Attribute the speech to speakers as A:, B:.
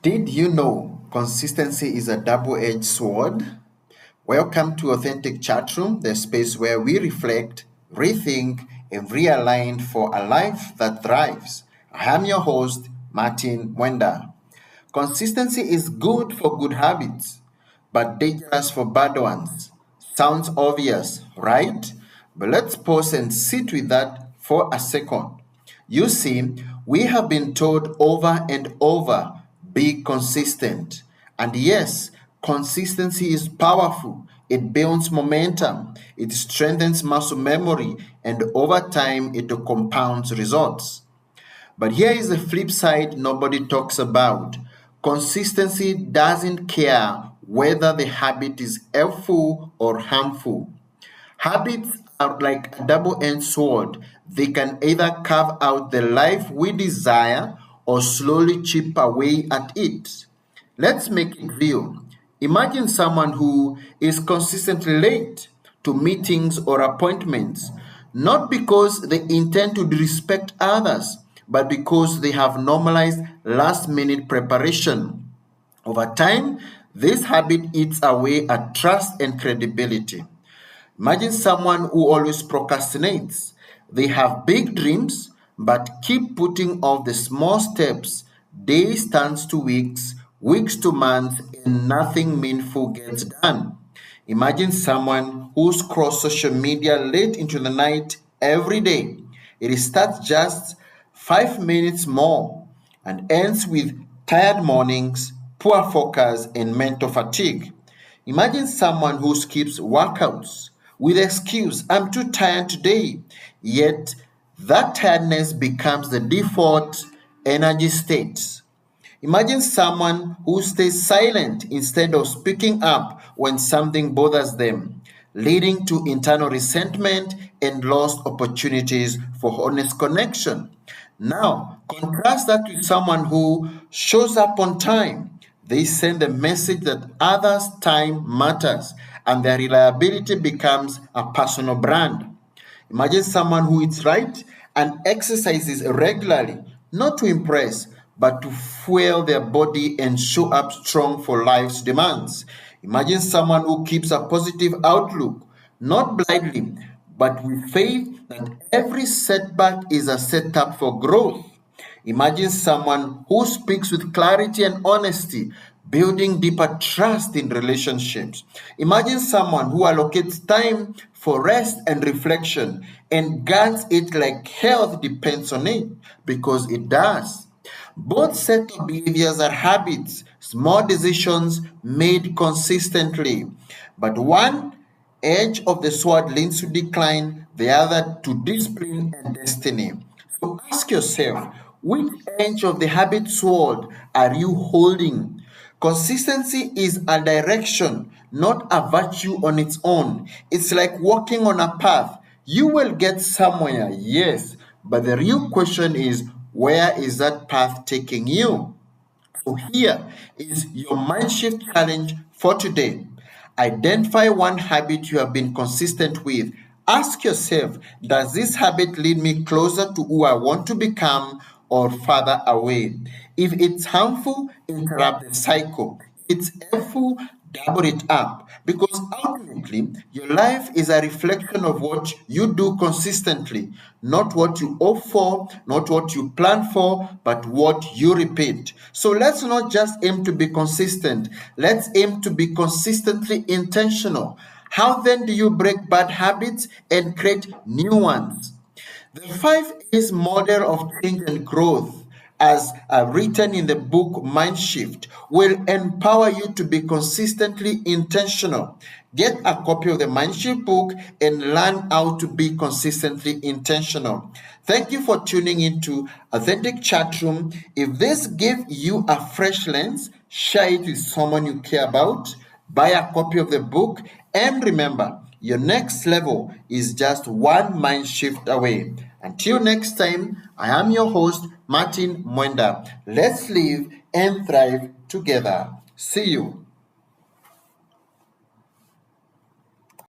A: Did you know consistency is a double-edged sword? Welcome to Authentic Chatroom, the space where we reflect, rethink, and realign for a life that thrives. I am your host, Martin Mwenda. Consistency is good for good habits, but dangerous for bad ones. Sounds obvious, right? But let's pause and sit with that for a second. You see, we have been told over and over be consistent. And yes, consistency is powerful. It builds momentum, it strengthens muscle memory, and over time, it compounds results. But here is the flip side nobody talks about. Consistency doesn't care whether the habit is helpful or harmful. Habits are like a double-edged sword. They can either carve out the life we desire or slowly chip away at it. Let's make it real. Imagine someone who is consistently late to meetings or appointments, not because they intend to disrespect others, but because they have normalized last minute preparation. Over time, this habit eats away at trust and credibility. Imagine someone who always procrastinates. They have big dreams but keep putting off the small steps. Days turns to weeks, weeks to months, and nothing meaningful gets done. Imagine someone who scrolls social media late into the night every day. It starts just 5 minutes more and ends with tired mornings, poor focus, and mental fatigue. Imagine someone who skips workouts with excuse, I'm too tired today. Yet that tiredness becomes the default energy state. Imagine someone who stays silent instead of speaking up when something bothers them, leading to internal resentment and lost opportunities for honest connection. Now, contrast that with someone who shows up on time. They send a message that others' time matters and their reliability becomes a personal brand. Imagine someone who eats right and exercises regularly, not to impress, but to fuel their body and show up strong for life's demands. Imagine someone who keeps a positive outlook, not blindly, but with faith that every setback is a setup for growth. Imagine someone who speaks with clarity and honesty, building deeper trust in relationships. Imagine someone who allocates time for rest and reflection and guards it like health depends on it, because it does. Both set of behaviors are habits, small decisions made consistently. But one edge of the sword leans to decline, the other to discipline and destiny. So ask yourself, which edge of the habit sword are you holding? Consistency is a direction, not a virtue on its own. It's like walking on a path. You will get somewhere, yes, but the real question is, where is that path taking you? So here is your mind shift challenge for today. Identify one habit you have been consistent with. Ask yourself, does this habit lead me closer to who I want to become or farther away? If it's harmful, interrupt the cycle. If it's helpful, double it up, because ultimately your life is a reflection of what you do consistently, not what you hope for, not what you plan for, but what you repeat. So let's not just aim to be consistent, let's aim to be consistently intentional. How then do you break bad habits and create new ones? The 5 A's model of change and growth, as written in the book Mindshift, will empower you to be consistently intentional. Get a copy of the Mindshift book and learn how to be consistently intentional. Thank you for tuning into Authentic Chat Room. If this gave you a fresh lens, share it with someone you care about. Buy a copy of the book, and remember, your next level is just one mind shift away. Until next time, I am your host, Martin Mwenda. Let's live and thrive together. See you.